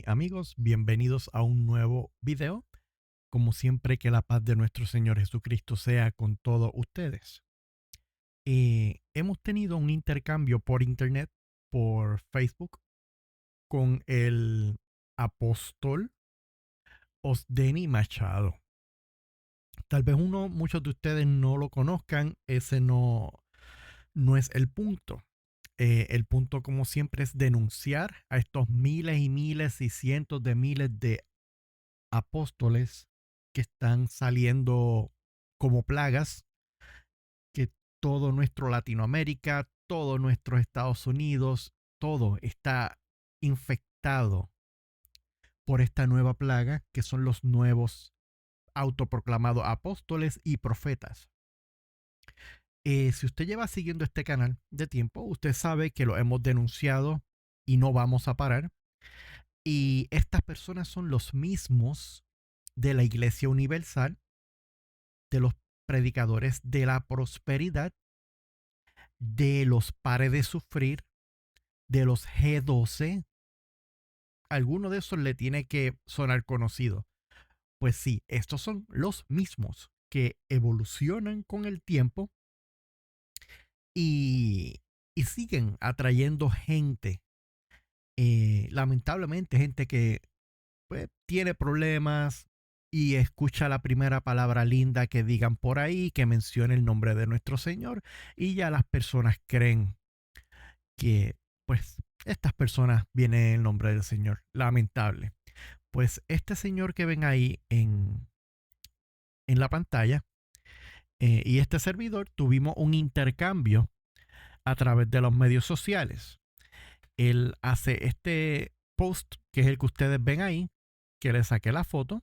amigos, bienvenidos a un nuevo video. Como siempre, que la paz de nuestro Señor Jesucristo sea con todos ustedes. Hemos tenido un intercambio por internet, por Facebook, con el apóstol Osdeni Machado. Tal vez muchos de ustedes no lo conozcan, ese no es el punto. El punto, como siempre, es denunciar a estos miles y miles y cientos de miles de apóstoles que están saliendo como plagas, que todo nuestro Latinoamérica, todo nuestro Estados Unidos, todo está infectado por esta nueva plaga que son los nuevos autoproclamados apóstoles y profetas. Si usted lleva siguiendo este canal de tiempo, usted sabe que lo hemos denunciado y no vamos a parar. Y estas personas son los mismos de la Iglesia Universal, de los predicadores de la prosperidad, de los pares de sufrir, de los G12. Alguno de esos le tiene que sonar conocido. Pues sí, estos son los mismos que evolucionan con el tiempo y, y siguen atrayendo gente. Lamentablemente, gente que pues, tiene problemas y escucha la primera palabra linda que digan por ahí, que mencione el nombre de nuestro Señor, y ya las personas creen que pues estas personas vienen en el nombre del Señor. Lamentable. Pues este señor que ven ahí en la pantalla y este servidor tuvimos un intercambio a través de los medios sociales. Él hace este post, que es el que ustedes ven ahí, que le saqué la foto.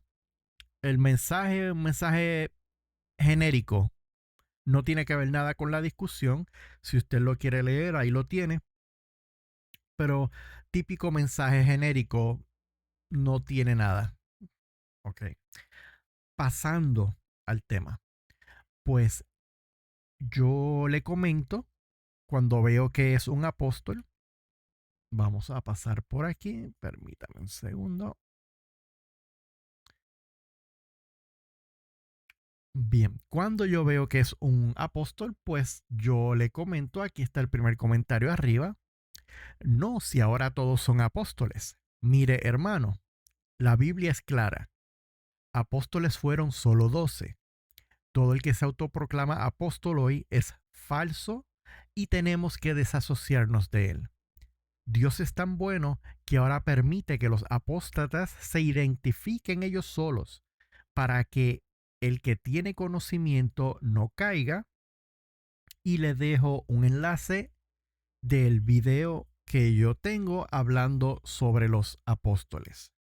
El mensaje, un mensaje genérico, no tiene que ver nada con la discusión. Si usted lo quiere leer, ahí lo tiene. Pero típico mensaje genérico, no tiene nada. Ok. Pasando al tema. Pues yo le comento cuando veo que es un apóstol. Vamos a pasar por aquí. Permítame un segundo. Bien, cuando yo veo que es un apóstol, pues yo le comento, aquí está el primer comentario arriba. No, si ahora todos son apóstoles. Mire, hermano, la Biblia es clara. Apóstoles fueron solo 12. Todo el que se autoproclama apóstol hoy es falso y tenemos que desasociarnos de él. Dios es tan bueno que ahora permite que los apóstatas se identifiquen ellos solos para que el que tiene conocimiento no caiga. Y le dejo un enlace del video que yo tengo hablando sobre los apóstoles.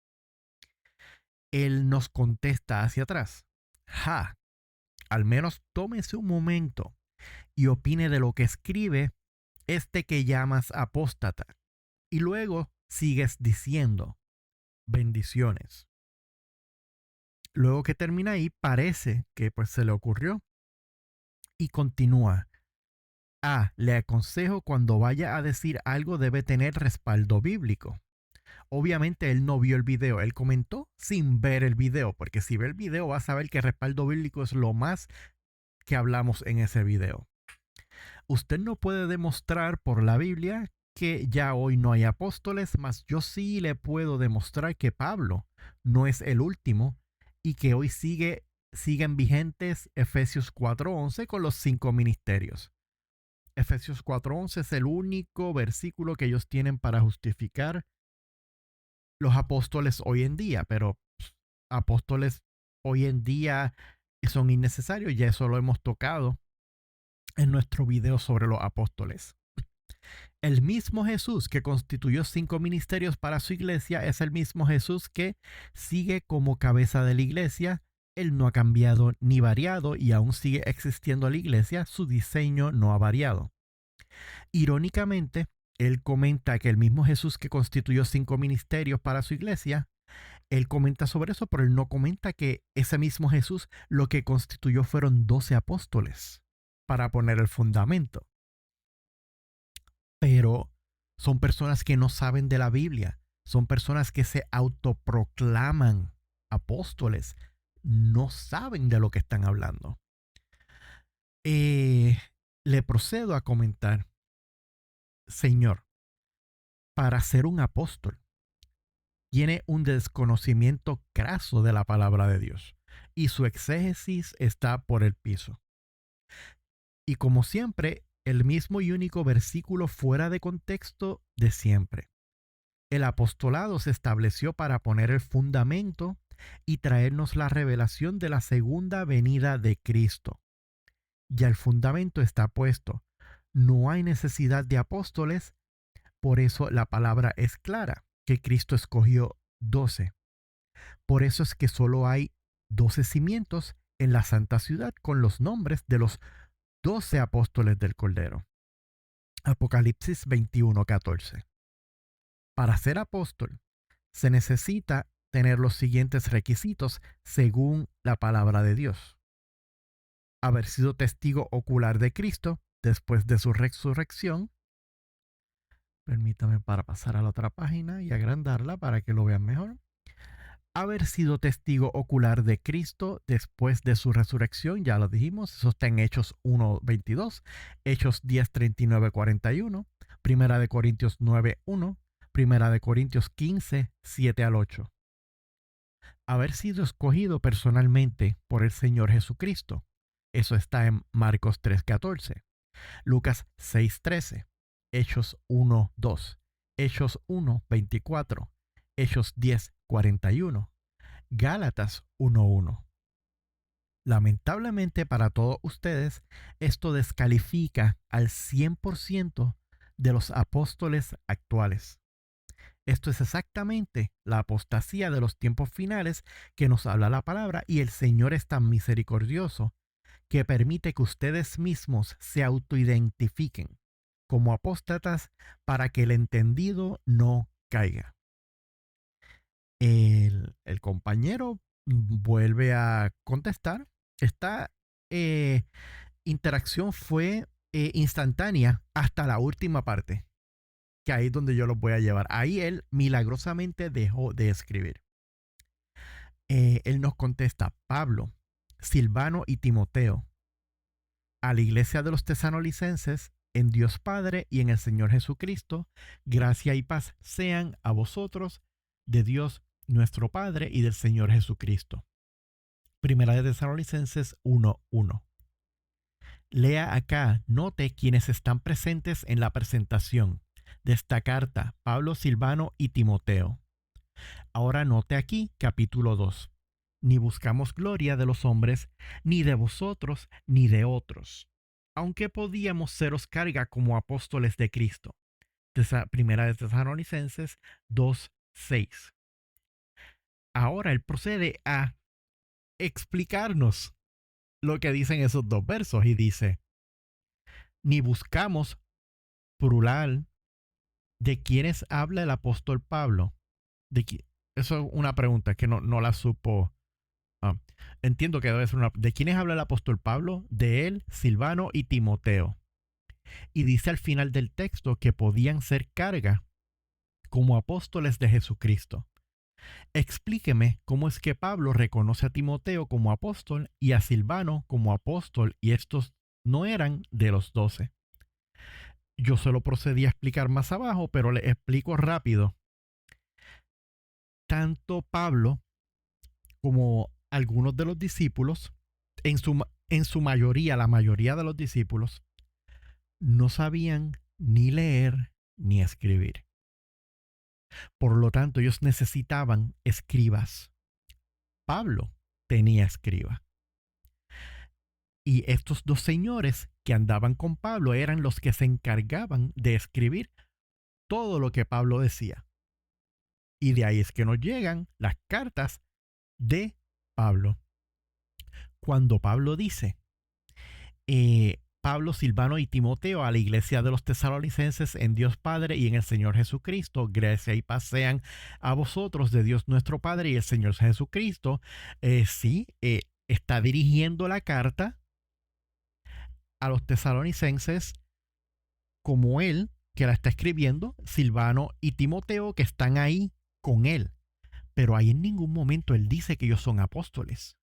Él nos contesta hacia atrás. Ja, al menos tómese un momento y opine de lo que escribe este que llamas apóstata. Y luego sigues diciendo, bendiciones. Luego que termina ahí, parece que pues se le ocurrió y continúa. Le aconsejo cuando vaya a decir algo debe tener respaldo bíblico. Obviamente él no vio el video, él comentó sin ver el video, porque si ve el video va a saber que respaldo bíblico es lo más que hablamos en ese video. Usted no puede demostrar por la Biblia que ya hoy no hay apóstoles, mas yo sí le puedo demostrar que Pablo no es el último y que hoy siguen vigentes Efesios 4:11 con los 5 ministerios. Efesios 4:11 es el único versículo que ellos tienen para justificar los apóstoles hoy en día, pero apóstoles hoy en día son innecesarios, ya eso lo hemos tocado en nuestro video sobre los apóstoles. El mismo Jesús que constituyó 5 ministerios para su iglesia es el mismo Jesús que sigue como cabeza de la iglesia. Él no ha cambiado ni variado y aún sigue existiendo la iglesia, su diseño no ha variado. Irónicamente, él comenta que el mismo Jesús que constituyó 5 ministerios para su iglesia, él comenta sobre eso, pero él no comenta que ese mismo Jesús lo que constituyó fueron 12 apóstoles para poner el fundamento. Pero son personas que no saben de la Biblia. Son personas que se autoproclaman apóstoles. No saben de lo que están hablando. Le procedo a comentar, Señor, para ser un apóstol, tiene un desconocimiento craso de la palabra de Dios y su exégesis está por el piso. Y como siempre, el mismo y único versículo fuera de contexto de siempre. El apostolado se estableció para poner el fundamento y traernos la revelación de la segunda venida de Cristo. Ya el fundamento está puesto. No hay necesidad de apóstoles, por eso la palabra es clara, que Cristo escogió 12. Por eso es que solo hay 12 cimientos en la santa ciudad con los nombres de los 12 apóstoles del Cordero. Apocalipsis 21:14. Para ser apóstol se necesita tener los siguientes requisitos según la palabra de Dios: haber sido testigo ocular de Cristo después de su resurrección. Permítame para pasar a la otra página y agrandarla para que lo vean mejor. Haber sido testigo ocular de Cristo después de su resurrección, ya lo dijimos, eso está en Hechos 1:22, Hechos 10:39-41, Primera de Corintios 9:1, Primera de Corintios 15:7-8. Haber sido escogido personalmente por el Señor Jesucristo, eso está en Marcos 3:14, Lucas 6:13, Hechos 1:2, Hechos 1:24, Hechos 10:41, Gálatas 1:1. Lamentablemente para todos ustedes, esto descalifica al 100% de los apóstoles actuales. Esto es exactamente la apostasía de los tiempos finales que nos habla la palabra, y el Señor es tan misericordioso que permite que ustedes mismos se autoidentifiquen como apóstatas para que el entendido no caiga. El compañero vuelve a contestar. Esta interacción fue instantánea hasta la última parte, que ahí es donde yo los voy a llevar. Ahí él milagrosamente dejó de escribir. Él nos contesta: Pablo, Silvano y Timoteo, a la iglesia de los tesalonicenses, en Dios Padre y en el Señor Jesucristo, gracia y paz sean a vosotros de Dios nuestro Padre y del Señor Jesucristo. Primera de Tesalonicenses 1:1. Lea acá, note quienes están presentes en la presentación de esta carta: Pablo, Silvano y Timoteo. Ahora note aquí capítulo 2. Ni buscamos gloria de los hombres, ni de vosotros, ni de otros, aunque podíamos seros carga como apóstoles de Cristo. Primera de Tesalonicenses 2:6. Ahora él procede a explicarnos lo que dicen esos dos versos y dice: ni buscamos, plural, de quiénes habla el apóstol Pablo. Eso es una pregunta que no la supo. Ah, entiendo que debe ser una. ¿De quiénes habla el apóstol Pablo? De él, Silvano y Timoteo. Y dice al final del texto que podían ser carga como apóstoles de Jesucristo. Explíqueme cómo es que Pablo reconoce a Timoteo como apóstol y a Silvano como apóstol, y estos no eran de los 12. Yo solo procedí a explicar más abajo, pero le explico rápido. Tanto Pablo como algunos de los discípulos, en su mayoría, la mayoría de los discípulos, no sabían ni leer ni escribir. Por lo tanto, ellos necesitaban escribas. Pablo tenía escriba. Y estos dos señores que andaban con Pablo eran los que se encargaban de escribir todo lo que Pablo decía. Y de ahí es que nos llegan las cartas de Pablo. Cuando Pablo dice, Pablo, Silvano y Timoteo, a la iglesia de los tesalonicenses, en Dios Padre y en el Señor Jesucristo, gracia y paz sean a vosotros de Dios nuestro Padre y el Señor Jesucristo, está dirigiendo la carta a los tesalonicenses como él, que la está escribiendo, Silvano y Timoteo, que están ahí con él. Pero ahí en ningún momento él dice que ellos son apóstoles.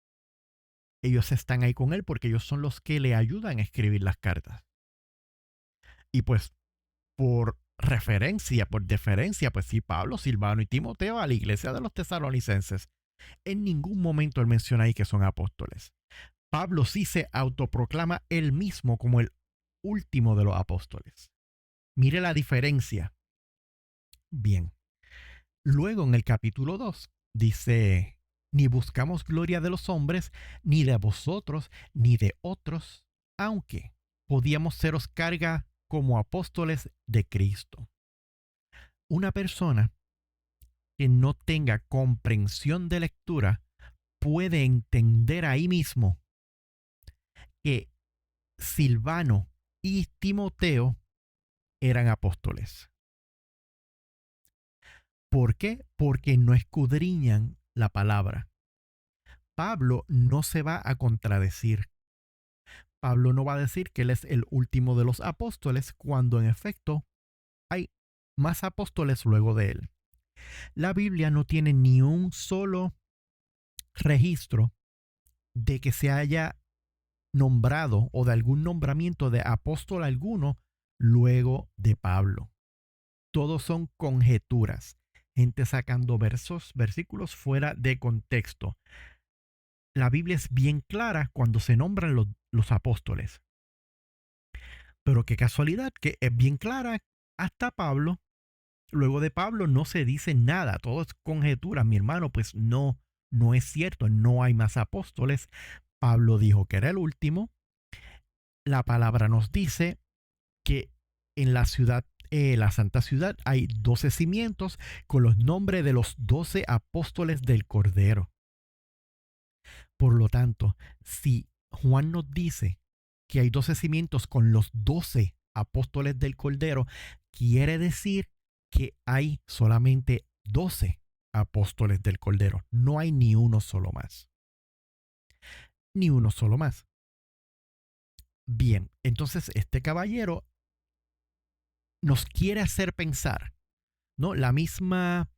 Ellos están ahí con él porque ellos son los que le ayudan a escribir las cartas. Y pues por referencia, por deferencia, pues sí, Pablo, Silvano y Timoteo a la iglesia de los tesalonicenses. En ningún momento él menciona ahí que son apóstoles. Pablo sí se autoproclama él mismo como el último de los apóstoles. Mire la diferencia. Bien. Luego en el capítulo 2 dice, ni buscamos gloria de los hombres, ni de vosotros, ni de otros, aunque podíamos seros carga como apóstoles de Cristo. Una persona que no tenga comprensión de lectura puede entender ahí mismo que Silvano y Timoteo eran apóstoles. ¿Por qué? Porque no escudriñan la palabra. Pablo no se va a contradecir. Pablo no va a decir que él es el último de los apóstoles cuando en efecto hay más apóstoles luego de él. La Biblia no tiene ni un solo registro de que se haya nombrado o de algún nombramiento de apóstol alguno luego de Pablo. Todos son conjeturas, gente sacando versículos fuera de contexto. La Biblia es bien clara cuando se nombran los apóstoles. Pero qué casualidad que es bien clara hasta Pablo. Luego de Pablo no se dice nada, todo es conjetura, mi hermano, pues no, no es cierto, no hay más apóstoles. Pablo dijo que era el último. La palabra nos dice que en la ciudad, la santa ciudad, hay 12 cimientos con los nombres de los 12 apóstoles del Cordero. Por lo tanto, si Juan nos dice que hay 12 cimientos con los 12 apóstoles del Cordero, quiere decir que hay solamente 12 apóstoles del Cordero. No hay ni uno solo más. Ni uno solo más. Bien, entonces este caballero nos quiere hacer pensar, ¿no? La misma,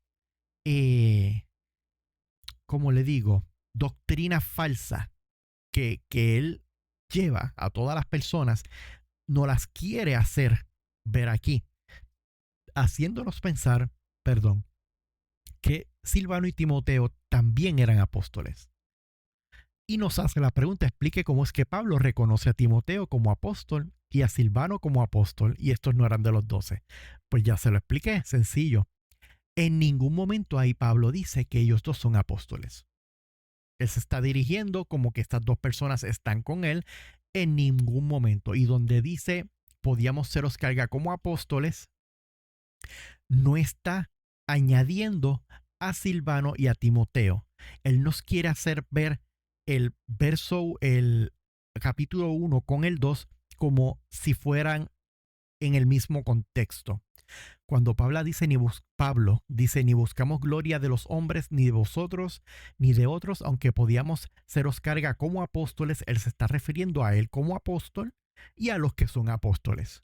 ¿cómo le digo? Doctrina falsa que él lleva a todas las personas, no las quiere hacer ver aquí, haciéndonos pensar, perdón, que Silvano y Timoteo también eran apóstoles. Y nos hace la pregunta, explique cómo es que Pablo reconoce a Timoteo como apóstol y a Silvano como apóstol y estos no eran de los 12. Pues ya se lo expliqué, sencillo. En ningún momento ahí Pablo dice que ellos dos son apóstoles. Él se está dirigiendo como que estas dos personas están con él en ningún momento. Y donde dice, podíamos seros carga como apóstoles, no está añadiendo a Silvano y a Timoteo. Él nos quiere hacer ver el capítulo 1 con el 2 como si fueran en el mismo contexto. Cuando Pablo dice, ni buscamos gloria de los hombres, ni de vosotros, ni de otros, aunque podíamos seros carga como apóstoles, él se está refiriendo a él como apóstol y a los que son apóstoles.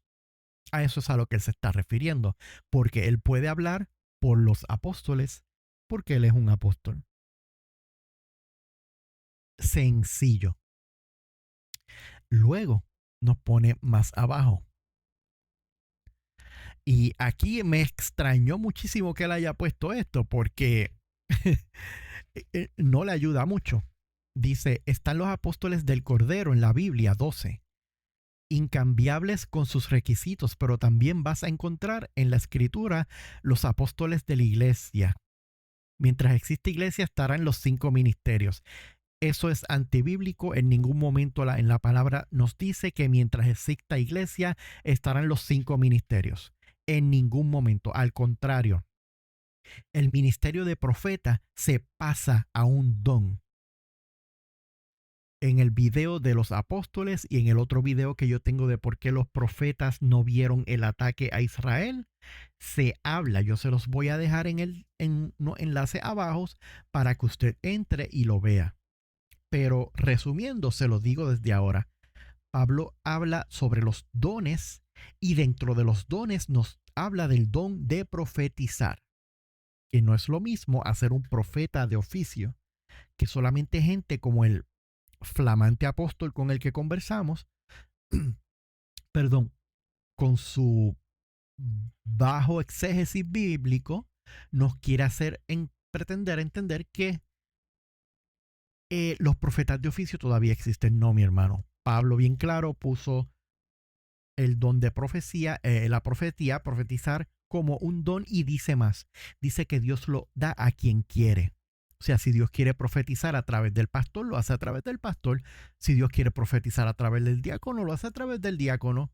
A eso es a lo que él se está refiriendo, porque él puede hablar por los apóstoles, porque él es un apóstol. Sencillo. Luego nos pone más abajo. Y aquí me extrañó muchísimo que él haya puesto esto porque no le ayuda mucho. Dice, están los apóstoles del Cordero en la Biblia 12, incambiables con sus requisitos, pero también vas a encontrar en la escritura los apóstoles de la iglesia. Mientras existe iglesia estarán los 5 ministerios. Eso es antibíblico. En ningún momento en la palabra nos dice que mientras exista iglesia estarán los 5 ministerios. En ningún momento. Al contrario, el ministerio de profeta se pasa a un don. En el video de los apóstoles y en el otro video que yo tengo de por qué los profetas no vieron el ataque a Israel, se habla, yo se los voy a dejar en no, enlace abajo para que usted entre y lo vea. Pero resumiendo, se lo digo desde ahora, Pablo habla sobre los dones y dentro de los dones nos habla del don de profetizar, que no es lo mismo hacer un profeta de oficio, que solamente gente como el flamante apóstol con el que conversamos, perdón, con su bajo exégesis bíblico, nos quiere hacer pretender entender que los profetas de oficio todavía existen. No, mi hermano. Pablo bien claro puso el don de profecía, la profetía, profetizar como un don y dice más. Dice que Dios lo da a quien quiere. O sea, si Dios quiere profetizar a través del pastor, lo hace a través del pastor. Si Dios quiere profetizar a través del diácono, lo hace a través del diácono.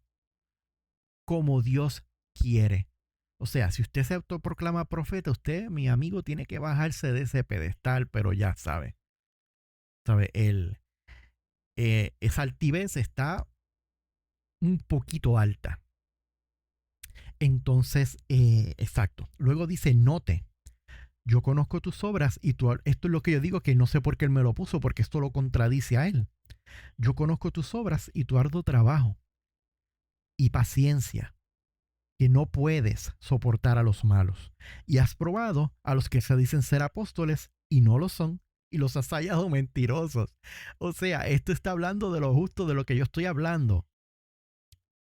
Como Dios quiere. O sea, si usted se autoproclama profeta, usted, mi amigo, tiene que bajarse de ese pedestal, pero ya sabe. Esa altivez está un poquito alta. Entonces, exacto. Luego dice, note, yo conozco tus obras y esto es lo que yo digo, que no sé por qué él me lo puso, porque esto lo contradice a él. Yo conozco tus obras y tu arduo trabajo y paciencia, que no puedes soportar a los malos. Y has probado a los que se dicen ser apóstoles y no lo son, y los has hallado mentirosos. O sea, esto está hablando de lo justo de lo que yo estoy hablando.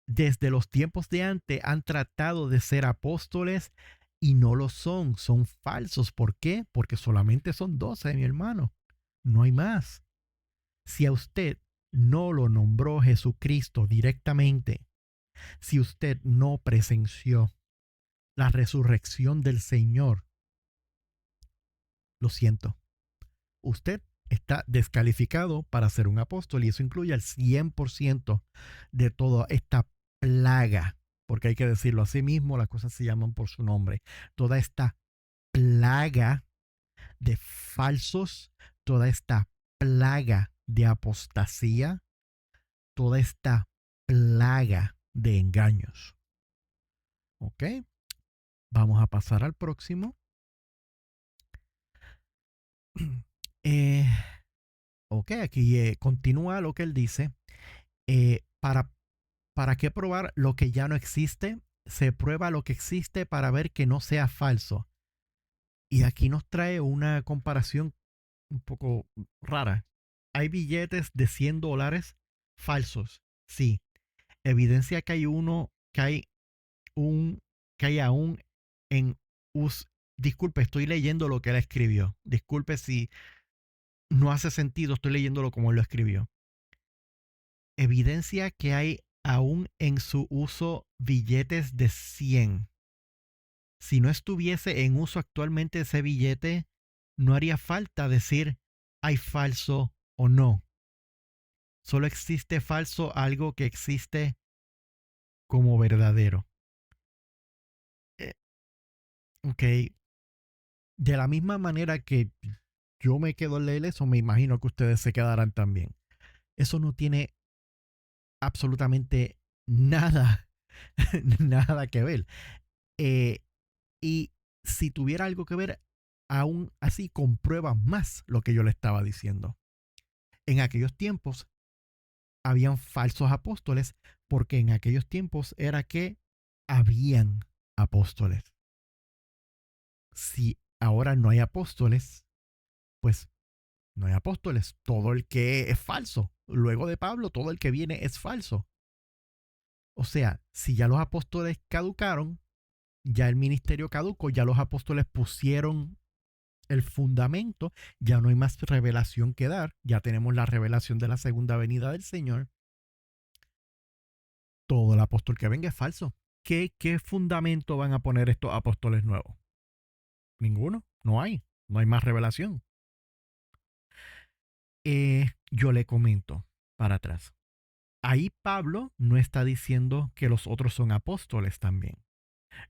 Desde los tiempos de antes han tratado de ser apóstoles y no lo son, son falsos. ¿Por qué? Porque solamente son 12, mi hermano. No hay más. Si a usted no lo nombró Jesucristo directamente, si usted no presenció la resurrección del Señor, lo siento, usted está descalificado para ser un apóstol y eso incluye al 100% de toda esta plaga, porque hay que decirlo así mismo, las cosas se llaman por su nombre, toda esta plaga de falsos, toda esta plaga de apostasía, toda esta plaga de engaños. ¿Ok? Vamos a pasar al próximo. Eh, ok, aquí continúa lo que él dice. Eh, para, ¿Para qué probar lo que ya no existe? Se prueba lo que existe para ver que no sea falso. Y aquí nos trae una comparación un poco rara. Hay billetes de $100 falsos. Sí. Evidencia que hay uno, que hay aún en uso. Disculpe, estoy leyendo lo que él escribió. Disculpe si no hace sentido, estoy leyéndolo como él lo escribió. Evidencia que hay aún en su uso billetes de 100. Si no estuviese en uso actualmente ese billete, no haría falta decir hay falso o no. Solo existe falso algo que existe como verdadero. Ok. De la misma manera que yo me quedo en leer eso, me imagino que ustedes se quedarán también. Eso no tiene absolutamente nada, nada que ver. Eh, y si tuviera algo que ver, aún así comprueba más lo que yo le estaba diciendo. En aquellos tiempos habían falsos apóstoles porque en aquellos tiempos era que habían apóstoles. Si ahora no hay apóstoles, pues no hay apóstoles. Todo el que es falso. Luego de Pablo, todo el que viene es falso. O sea, si ya los apóstoles caducaron, ya el ministerio caduco, ya los apóstoles pusieron el fundamento, ya no hay más revelación que dar, ya tenemos la revelación de la segunda venida del Señor. Todo el apóstol que venga es falso. ¿Qué fundamento van a poner estos apóstoles nuevos? Ninguno, no hay más revelación. Yo le comento para atrás. Ahí Pablo no está diciendo que los otros son apóstoles también.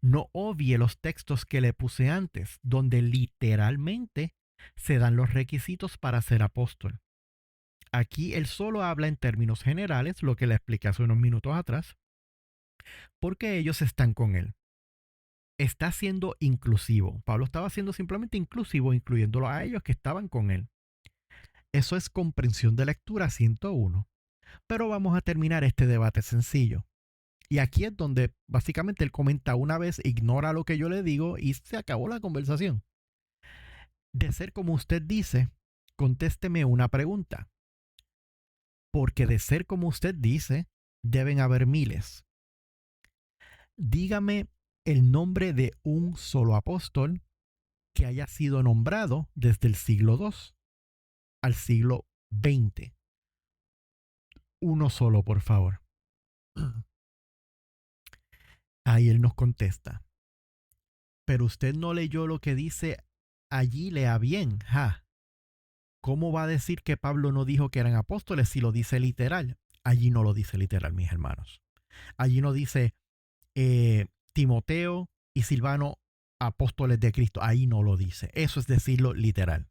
No obvie los textos que le puse antes, donde literalmente se dan los requisitos para ser apóstol. Aquí él solo habla en términos generales, lo que le expliqué hace unos minutos atrás, porque ellos están con él. Está siendo inclusivo. Pablo estaba siendo simplemente inclusivo, incluyéndolo a ellos que estaban con él. Eso es comprensión de lectura 101. Pero vamos a terminar este debate sencillo. Y aquí es donde básicamente él comenta una vez, ignora lo que yo le digo y se acabó la conversación. De ser como usted dice, contésteme una pregunta. Porque de ser como usted dice, deben haber miles. Dígame el nombre de un solo apóstol que haya sido nombrado desde el siglo II al siglo XX. Uno solo, por favor. Ahí él nos contesta. Pero usted no leyó lo que dice allí, lea bien. Ja. ¿Cómo va a decir que Pablo no dijo que eran apóstoles si lo dice literal? Allí no lo dice literal, mis hermanos. Allí no dice Timoteo y Silvano, apóstoles de Cristo. Ahí no lo dice. Eso es decirlo literal.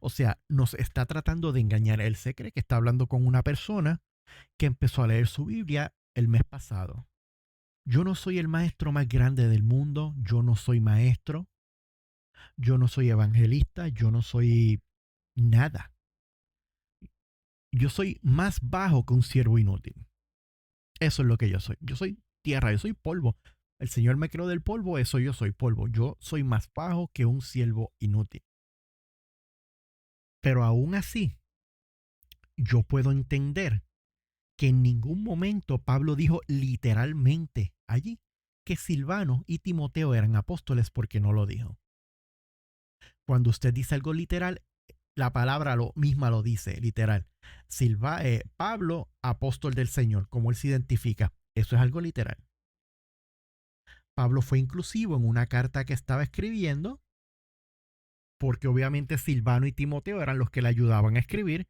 O sea, nos está tratando de engañar. Él se cree que está hablando con una persona que empezó a leer su Biblia el mes pasado. Yo no soy el maestro más grande del mundo. Yo no soy maestro. Yo no soy evangelista. Yo no soy nada. Yo soy más bajo que un siervo inútil. Eso es lo que yo soy. Yo soy tierra, yo soy polvo. El Señor me creó del polvo, eso yo soy polvo. Yo soy más bajo que un siervo inútil. Pero aún así, yo puedo entender que en ningún momento Pablo dijo literalmente allí que Silvano y Timoteo eran apóstoles, porque no lo dijo. Cuando usted dice algo literal, la palabra misma lo dice, literal. Pablo, apóstol del Señor, como él se identifica. Eso es algo literal. Pablo fue inclusivo en una carta que estaba escribiendo, porque obviamente Silvano y Timoteo eran los que le ayudaban a escribir,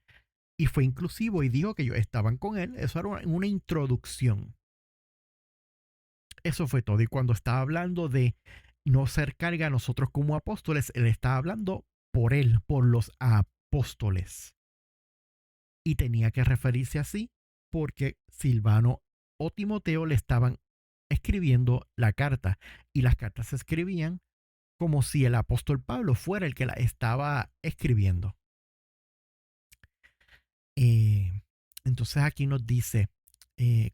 y fue inclusivo y dijo que ellos estaban con él. Eso era una introducción. Eso fue todo. Y cuando estaba hablando de no ser carga a nosotros como apóstoles, él estaba hablando por él, por los apóstoles. Y tenía que referirse así porque Silvano o Timoteo le estaban escribiendo la carta, y las cartas se escribían como si el apóstol Pablo fuera el que la estaba escribiendo. Eh, entonces aquí nos dice,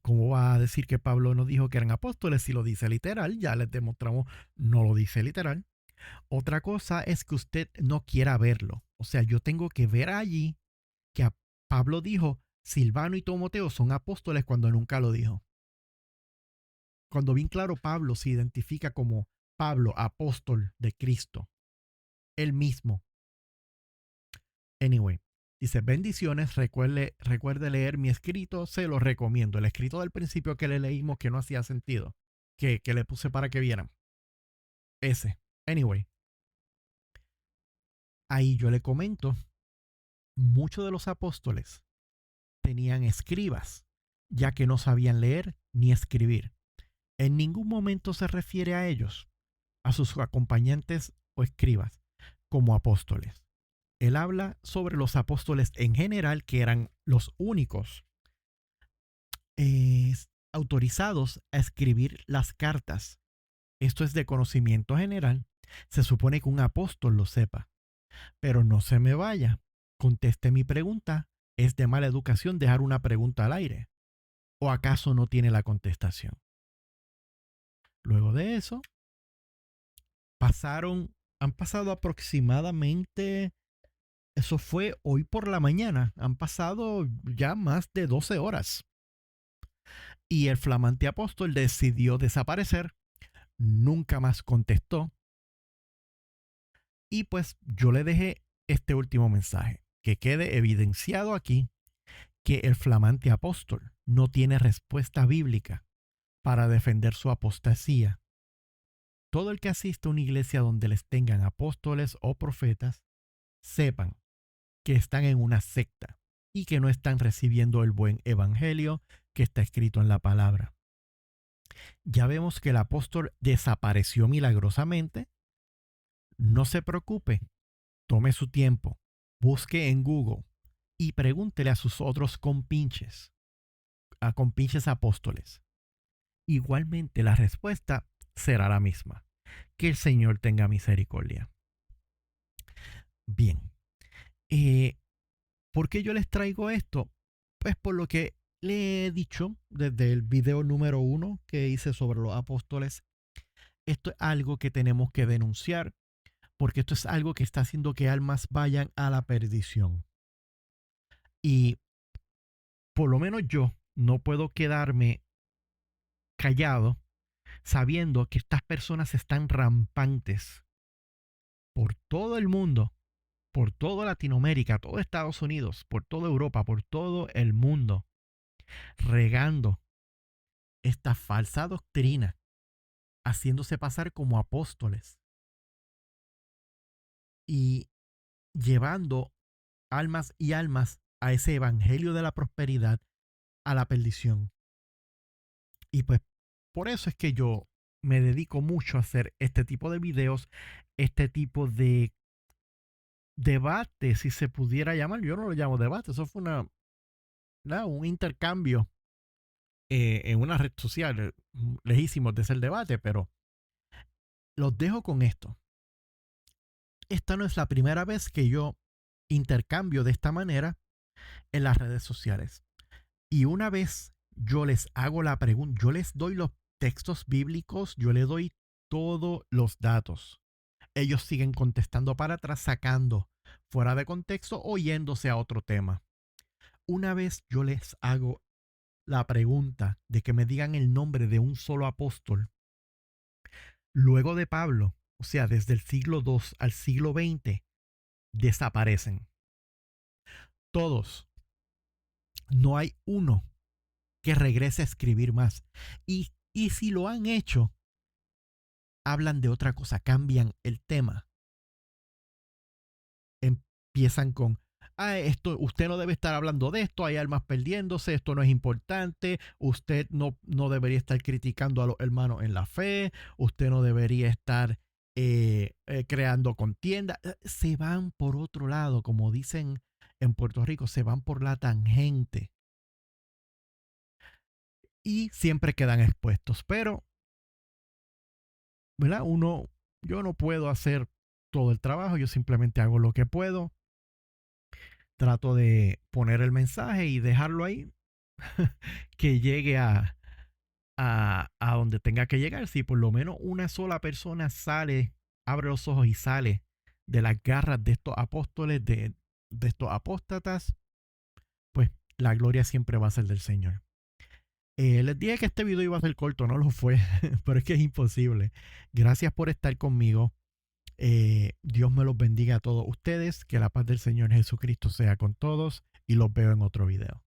¿cómo va a decir que Pablo no dijo que eran apóstoles si lo dice literal? Ya les demostramos, no lo dice literal. Otra cosa es que usted no quiera verlo. O sea, yo tengo que ver allí que Pablo dijo, Silvano y Timoteo son apóstoles, cuando nunca lo dijo. Cuando bien claro Pablo se identifica como Pablo, apóstol de Cristo, él mismo. Anyway, dice, bendiciones, recuerde leer mi escrito, se lo recomiendo. El escrito del principio que le leímos, que no hacía sentido, que le puse para que vieran. Ese. Anyway, ahí yo le comento, muchos de los apóstoles tenían escribas, ya que no sabían leer ni escribir. En ningún momento se refiere a ellos, a sus acompañantes o escribas, como apóstoles. Él habla sobre los apóstoles en general, que eran los únicos autorizados a escribir las cartas. Esto es de conocimiento general. Se supone que un apóstol lo sepa. Pero no se me vaya. Conteste mi pregunta. ¿Es de mala educación dejar una pregunta al aire? ¿O acaso no tiene la contestación? Luego de eso, han pasado aproximadamente, eso fue hoy por la mañana, han pasado ya más de 12 horas. Y el flamante apóstol decidió desaparecer, nunca más contestó. Y pues yo le dejé este último mensaje, que quede evidenciado aquí que el flamante apóstol no tiene respuesta bíblica para defender su apostasía. Todo el que asista a una iglesia donde les tengan apóstoles o profetas, sepan que están en una secta y que no están recibiendo el buen evangelio que está escrito en la palabra. Ya vemos que el apóstol desapareció milagrosamente. No se preocupe, tome su tiempo, busque en Google y pregúntele a sus otros compinches, a compinches apóstoles. Igualmente la respuesta será la misma. Que el Señor tenga misericordia. Bien, ¿por qué yo les traigo esto? Pues por lo que Le he dicho desde el video número 1 que hice sobre los apóstoles, esto es algo que tenemos que denunciar, porque esto es algo que está haciendo que almas vayan a la perdición. Y por lo menos yo no puedo quedarme callado sabiendo que estas personas están rampantes por todo el mundo, por toda Latinoamérica, todo Estados Unidos, por toda Europa, por todo el mundo, regando esta falsa doctrina, haciéndose pasar como apóstoles y llevando almas y almas a ese evangelio de la prosperidad, a la perdición. Y pues por eso es que yo me dedico mucho a hacer este tipo de videos, este tipo de debate, si se pudiera llamar. Yo no lo llamo debate, eso fue un intercambio en una red social, lejísimos de ser debate, pero los dejo con esto. Esta no es la primera vez que yo intercambio de esta manera en las redes sociales. Y una vez yo les hago la pregunta, yo les doy los textos bíblicos, yo les doy todos los datos. Ellos siguen contestando para atrás, sacando fuera de contexto o yéndose a otro tema. Una vez yo les hago la pregunta de que me digan el nombre de un solo apóstol, luego de Pablo, o sea, desde el siglo II al siglo XX, desaparecen. Todos. No hay uno que regrese a escribir más. Y si lo han hecho, hablan de otra cosa, cambian el tema. Empiezan con, esto, usted no debe estar hablando de esto, hay almas perdiéndose, esto no es importante, usted no debería estar criticando a los hermanos en la fe, usted no debería estar creando contienda. Se van por otro lado, como dicen en Puerto Rico, se van por la tangente. Y siempre quedan expuestos, pero ¿verdad? Yo no puedo hacer todo el trabajo, yo simplemente hago lo que puedo, trato de poner el mensaje y dejarlo ahí, que llegue a donde tenga que llegar. Si por lo menos una sola persona sale, abre los ojos y sale de las garras de estos apóstoles, de estos apóstatas, pues la gloria siempre va a ser del Señor. Les dije que este video iba a ser corto, no lo fue, pero es que es imposible. Gracias por estar conmigo. Dios me los bendiga a todos ustedes, que la paz del Señor Jesucristo sea con todos y los veo en otro video.